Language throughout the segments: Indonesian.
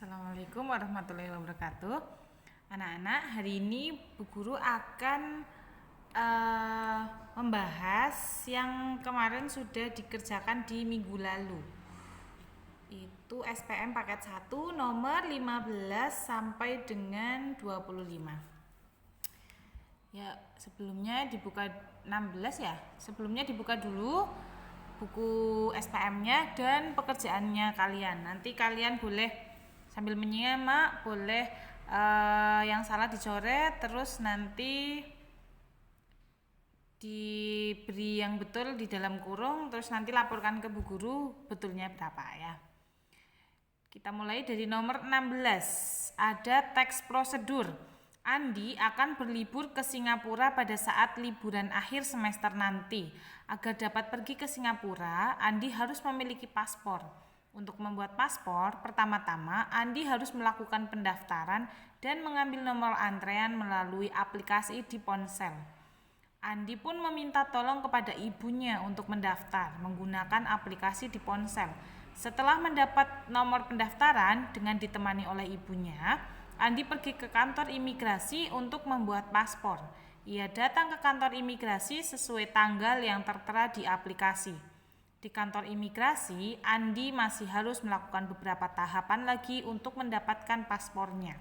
Assalamualaikum warahmatullahi wabarakatuh. Anak-anak, hari ini Bu Guru akan membahas yang kemarin sudah dikerjakan di minggu lalu. Itu SPM paket 1 nomor 15 sampai dengan 25. Ya, sebelumnya dibuka 16 ya. Sebelumnya dibuka dulu buku SPM-nya dan pekerjaannya kalian. Nanti kalian boleh sambil menyimak, boleh yang salah dicoret, terus nanti diberi yang betul di dalam kurung, terus nanti laporkan ke Bu Guru betulnya berapa ya. Kita mulai dari nomor 16. Ada teks prosedur. Andi akan berlibur ke Singapura pada saat liburan akhir semester nanti. Agar dapat pergi ke Singapura, Andi harus memiliki paspor. Untuk membuat paspor, pertama-tama Andi harus melakukan pendaftaran dan mengambil nomor antrean melalui aplikasi di ponsel. Andi pun meminta tolong kepada ibunya untuk mendaftar menggunakan aplikasi di ponsel. Setelah mendapat nomor pendaftaran dengan ditemani oleh ibunya, Andi pergi ke kantor imigrasi untuk membuat paspor. Ia datang ke kantor imigrasi sesuai tanggal yang tertera di aplikasi. Di kantor imigrasi, Andi masih harus melakukan beberapa tahapan lagi untuk mendapatkan paspornya.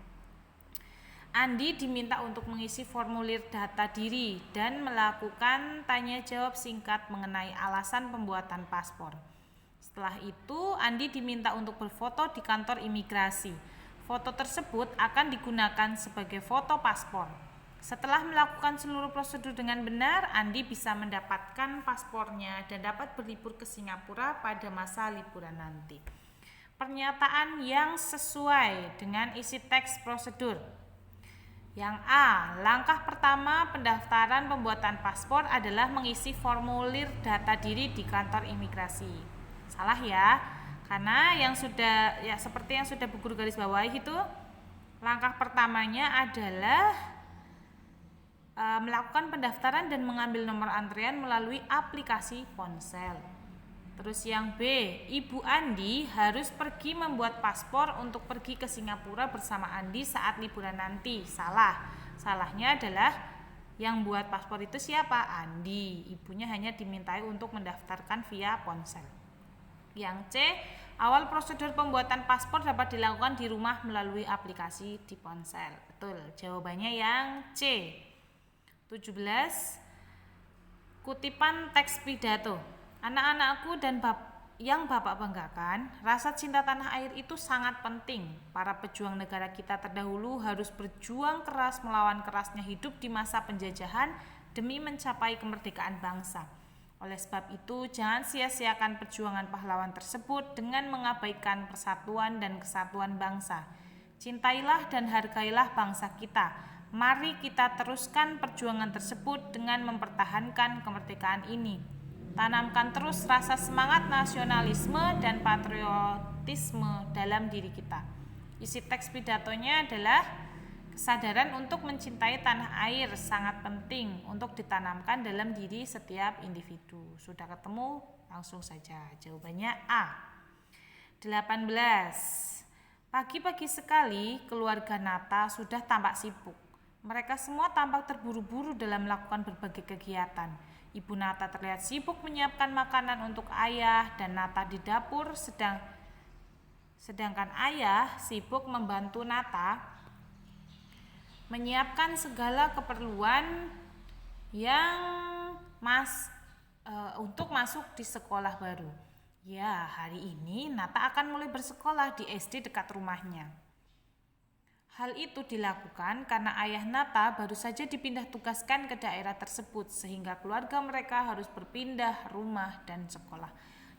Andi diminta untuk mengisi formulir data diri dan melakukan tanya jawab singkat mengenai alasan pembuatan paspor. Setelah itu, Andi diminta untuk berfoto di kantor imigrasi. Foto tersebut akan digunakan sebagai foto paspor. Setelah melakukan seluruh prosedur dengan benar, Andi bisa mendapatkan paspornya dan dapat berlibur ke Singapura pada masa liburan nanti. Pernyataan yang sesuai dengan isi teks prosedur. Yang A, langkah pertama pendaftaran pembuatan paspor adalah mengisi formulir data diri di kantor imigrasi. Salah ya, karena yang sudah ya seperti yang sudah Bu Guru garis bawahi itu, langkah pertamanya adalah melakukan pendaftaran dan mengambil nomor antrean melalui aplikasi ponsel. Terus yang B, Ibu Andi harus pergi membuat paspor untuk pergi ke Singapura bersama Andi saat liburan nanti. Salah. Salahnya adalah yang buat paspor itu siapa? Andi. Ibunya hanya dimintai untuk mendaftarkan via ponsel. Yang C, awal prosedur pembuatan paspor dapat dilakukan di rumah melalui aplikasi di ponsel. Betul, jawabannya yang C. 17. Kutipan teks pidato. Anak-anakku dan yang Bapak banggakan, rasa cinta tanah air itu sangat penting. Para pejuang negara kita terdahulu harus berjuang keras melawan kerasnya hidup di masa penjajahan demi mencapai kemerdekaan bangsa. Oleh sebab itu, jangan sia-siakan perjuangan pahlawan tersebut dengan mengabaikan persatuan dan kesatuan bangsa. Cintailah dan hargailah bangsa kita. Mari kita teruskan perjuangan tersebut dengan mempertahankan kemerdekaan ini. Tanamkan terus rasa semangat nasionalisme dan patriotisme dalam diri kita. Isi teks pidatonya adalah kesadaran untuk mencintai tanah air sangat penting untuk ditanamkan dalam diri setiap individu. Sudah ketemu? Langsung saja. Jawabannya A. 18. Pagi-pagi sekali keluarga Nata sudah tampak sibuk. Mereka semua tampak terburu-buru dalam melakukan berbagai kegiatan. Ibu Nata terlihat sibuk menyiapkan makanan untuk ayah dan Nata di dapur sedangkan ayah sibuk membantu Nata menyiapkan segala keperluan yang untuk masuk di sekolah baru. Ya, hari ini Nata akan mulai bersekolah di SD dekat rumahnya. Hal itu dilakukan karena ayah Nata baru saja dipindah tugaskan ke daerah tersebut sehingga keluarga mereka harus berpindah rumah dan sekolah.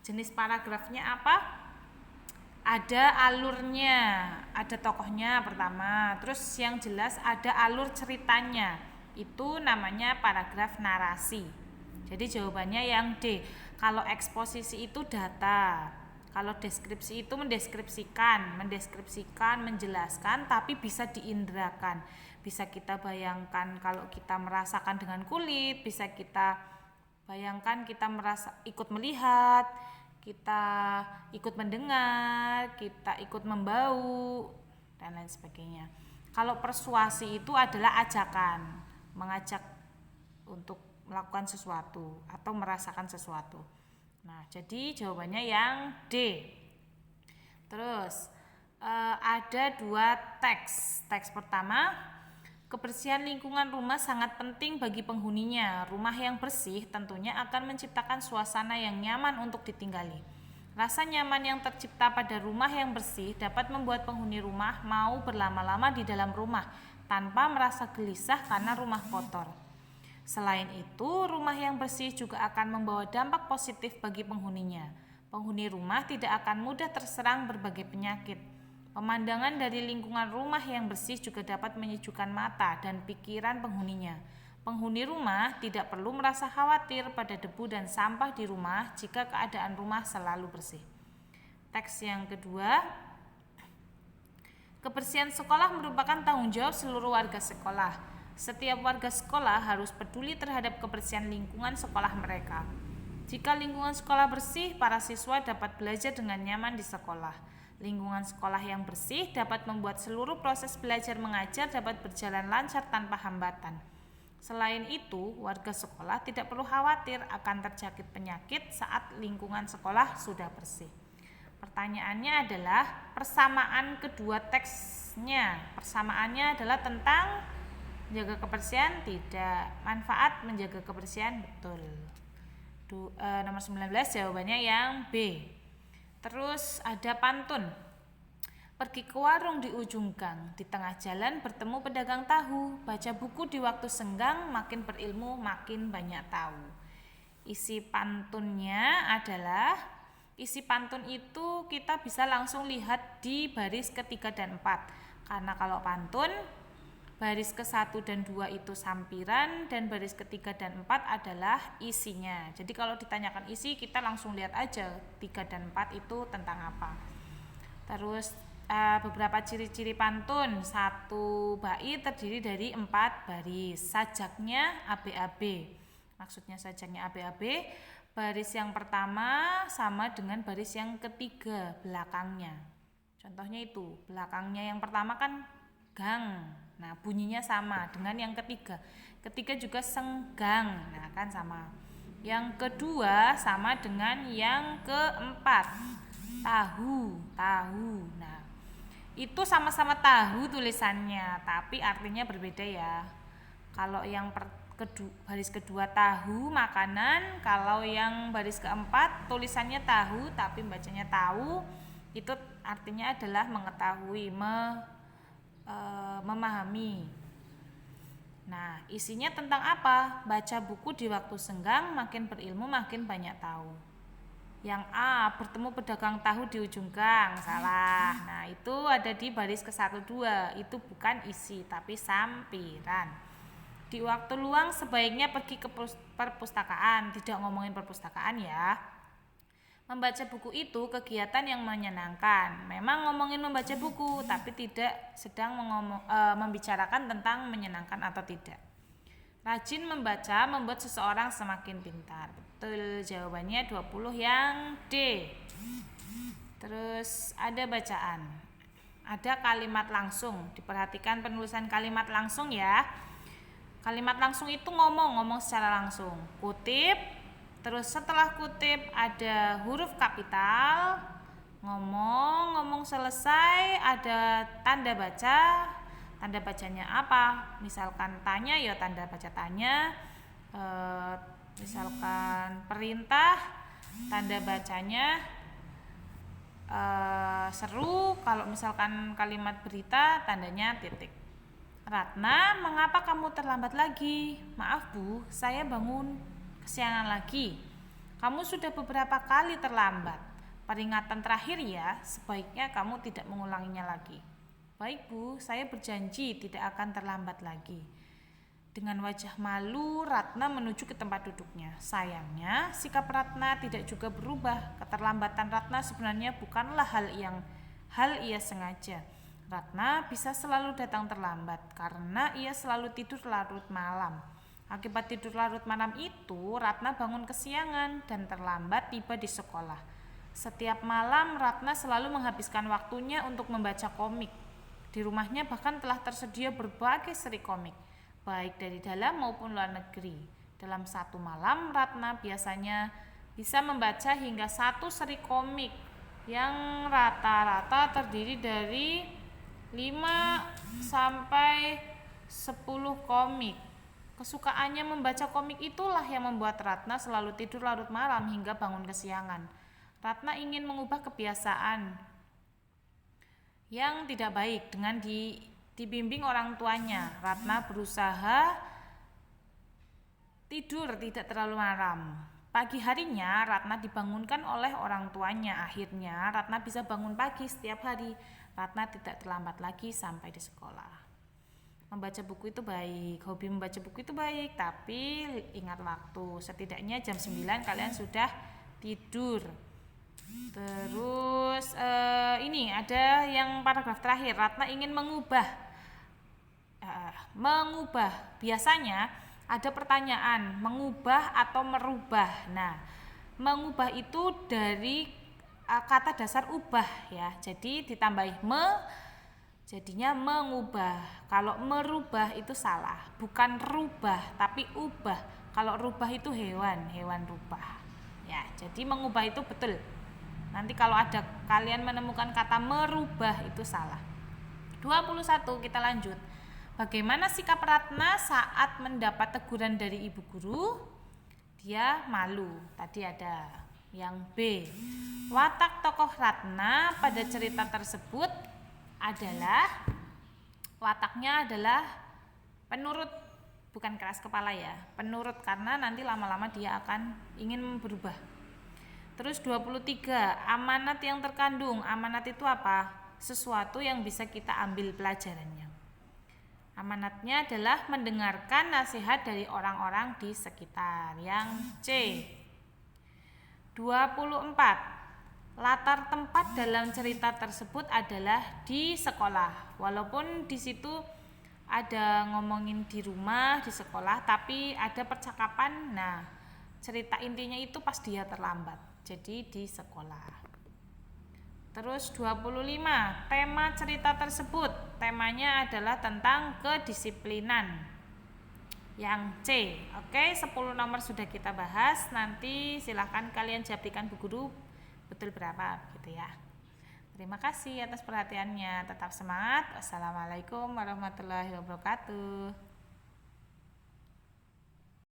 Jenis paragrafnya apa? Ada alurnya, ada tokohnya pertama, terus yang jelas ada alur ceritanya. Itu namanya paragraf narasi. Jadi jawabannya yang D. Kalau eksposisi itu data. Kalau deskripsi itu mendeskripsikan, menjelaskan, tapi bisa diindrakan. Bisa kita bayangkan kalau kita merasakan dengan kulit, bisa kita bayangkan kita ikut melihat, kita ikut mendengar, kita ikut membau, dan lain sebagainya. Kalau persuasi itu adalah ajakan, mengajak untuk melakukan sesuatu atau merasakan sesuatu. Nah, jadi jawabannya yang D. Terus ada 2 teks. Teks pertama, kebersihan lingkungan rumah sangat penting bagi penghuninya. Rumah yang bersih tentunya akan menciptakan suasana yang nyaman untuk ditinggali. Rasa nyaman yang tercipta pada rumah yang bersih dapat membuat penghuni rumah mau berlama-lama di dalam rumah tanpa merasa gelisah karena rumah kotor. Selain itu, rumah yang bersih juga akan membawa dampak positif bagi penghuninya. Penghuni rumah tidak akan mudah terserang berbagai penyakit. Pemandangan dari lingkungan rumah yang bersih juga dapat menyejukkan mata dan pikiran penghuninya. Penghuni rumah tidak perlu merasa khawatir pada debu dan sampah di rumah jika keadaan rumah selalu bersih. Teks yang kedua, kebersihan sekolah merupakan tanggung jawab seluruh warga sekolah. Setiap warga sekolah harus peduli terhadap kebersihan lingkungan sekolah mereka. Jika lingkungan sekolah bersih, para siswa dapat belajar dengan nyaman di sekolah. Lingkungan sekolah yang bersih dapat membuat seluruh proses belajar mengajar dapat berjalan lancar tanpa hambatan. Selain itu, warga sekolah tidak perlu khawatir akan terjangkit penyakit saat lingkungan sekolah sudah bersih. Pertanyaannya adalah persamaan kedua teksnya. Persamaannya adalah tentang menjaga kebersihan, tidak. Manfaat menjaga kebersihan, betul. Nomor 19 jawabannya yang B. Terus ada pantun. Pergi ke warung di ujung gang, di tengah jalan bertemu pedagang tahu, baca buku di waktu senggang, makin berilmu makin banyak tahu. Isi pantunnya adalah, isi pantun itu kita bisa langsung lihat di baris ketiga dan 4. Karena kalau pantun, baris ke-1 dan 2 itu sampiran, dan baris ketiga dan 4 adalah isinya. Jadi kalau ditanyakan isi, kita langsung lihat aja 3 dan 4 itu tentang apa. Terus beberapa ciri-ciri pantun. 1 bait terdiri dari 4 baris. Sajaknya AB-AB. Maksudnya sajaknya AB-AB. Baris yang pertama sama dengan baris yang ketiga belakangnya. Contohnya itu, belakangnya yang pertama kan gang. Nah, bunyinya sama dengan yang ketiga. Ketiga juga senggang. Nah, kan sama. Yang kedua sama dengan yang keempat. Tahu. Nah, itu sama-sama tahu tulisannya, tapi artinya berbeda ya. Kalau yang baris kedua tahu makanan, kalau yang baris keempat tulisannya tahu tapi bacanya tahu, itu artinya adalah mengetahui, memahami. Nah, isinya tentang apa? Baca buku di waktu senggang, makin berilmu makin banyak tahu. Yang A, bertemu pedagang tahu di ujung gang, salah. Nah, itu ada di baris ke-1, 2. Itu bukan isi, tapi sampiran. Di waktu luang sebaiknya pergi ke perpustakaan. Tidak ngomongin perpustakaan ya. Membaca buku itu kegiatan yang menyenangkan. Memang ngomongin membaca buku, tapi tidak sedang membicarakan tentang menyenangkan atau tidak. Rajin membaca membuat seseorang semakin pintar. Betul, jawabannya 20 yang D. Terus ada bacaan. Ada kalimat langsung. Diperhatikan penulisan kalimat langsung ya. Kalimat langsung itu ngomong secara langsung. Kutip, terus setelah kutip ada huruf kapital. Ngomong selesai ada tanda baca. Tanda bacanya apa? Misalkan tanya ya tanda baca tanya. Misalkan perintah, tanda bacanya seru. Kalau misalkan kalimat berita, tandanya titik. Ratna, mengapa kamu terlambat lagi? Maaf Bu, saya bangun kesiangan lagi. Kamu sudah beberapa kali terlambat. Peringatan terakhir ya, sebaiknya kamu tidak mengulanginya lagi. Baik Bu, saya berjanji tidak akan terlambat lagi. Dengan wajah malu, Ratna menuju ke tempat duduknya. Sayangnya, sikap Ratna tidak juga berubah. Keterlambatan Ratna sebenarnya bukanlah hal ia sengaja. Ratna bisa selalu datang terlambat karena ia selalu tidur larut malam. Akibat tidur larut malam itu, Ratna bangun kesiangan dan terlambat tiba di sekolah. Setiap malam Ratna selalu menghabiskan waktunya untuk membaca komik. Di rumahnya bahkan telah tersedia berbagai seri komik, baik dari dalam maupun luar negeri. Dalam satu malam Ratna biasanya bisa membaca hingga 1 seri komik yang rata-rata terdiri dari 5 sampai 10 komik. Kesukaannya membaca komik itulah yang membuat Ratna selalu tidur larut malam hingga bangun kesiangan. Ratna ingin mengubah kebiasaan yang tidak baik dengan dibimbing orang tuanya. Ratna berusaha tidur tidak terlalu malam. Pagi harinya Ratna dibangunkan oleh orang tuanya. Akhirnya Ratna bisa bangun pagi setiap hari. Ratna tidak terlambat lagi sampai di sekolah. Membaca buku itu baik, hobi membaca buku itu baik, tapi ingat waktu. Setidaknya jam 9 kalian sudah tidur. Terus ini ada yang paragraf terakhir. Ratna ingin mengubah. Biasanya ada pertanyaan mengubah atau merubah. Nah, mengubah itu dari kata dasar ubah ya. Jadi ditambahi jadinya mengubah. Kalau merubah itu salah, bukan rubah tapi ubah. Kalau rubah itu hewan rubah. Ya, jadi mengubah itu betul. Nanti kalau ada kalian menemukan kata merubah itu salah. 21 kita lanjut. Bagaimana sikap Ratna saat mendapat teguran dari ibu guru? Dia malu. Tadi ada yang B. Watak tokoh Ratna pada cerita tersebut adalah wataknya adalah penurut, bukan keras kepala ya, penurut, karena nanti lama-lama dia akan ingin berubah. Terus 23, amanat yang terkandung. Amanat itu apa? Sesuatu yang bisa kita ambil pelajarannya. Amanatnya adalah mendengarkan nasihat dari orang-orang di sekitar. Yang C. 24, latar tempat dalam cerita tersebut adalah di sekolah. Walaupun di situ ada ngomongin di rumah, di sekolah, tapi ada percakapan. Nah, cerita intinya itu pas dia terlambat. Jadi di sekolah. Terus 25, tema cerita tersebut. Temanya adalah tentang kedisiplinan. Yang C. Oke, 10 nomor sudah kita bahas. Nanti silahkan kalian jawabkan Bu Guru betul berapa gitu ya. Terima kasih atas perhatiannya. Tetap semangat. Wassalamualaikum warahmatullahi wabarakatuh.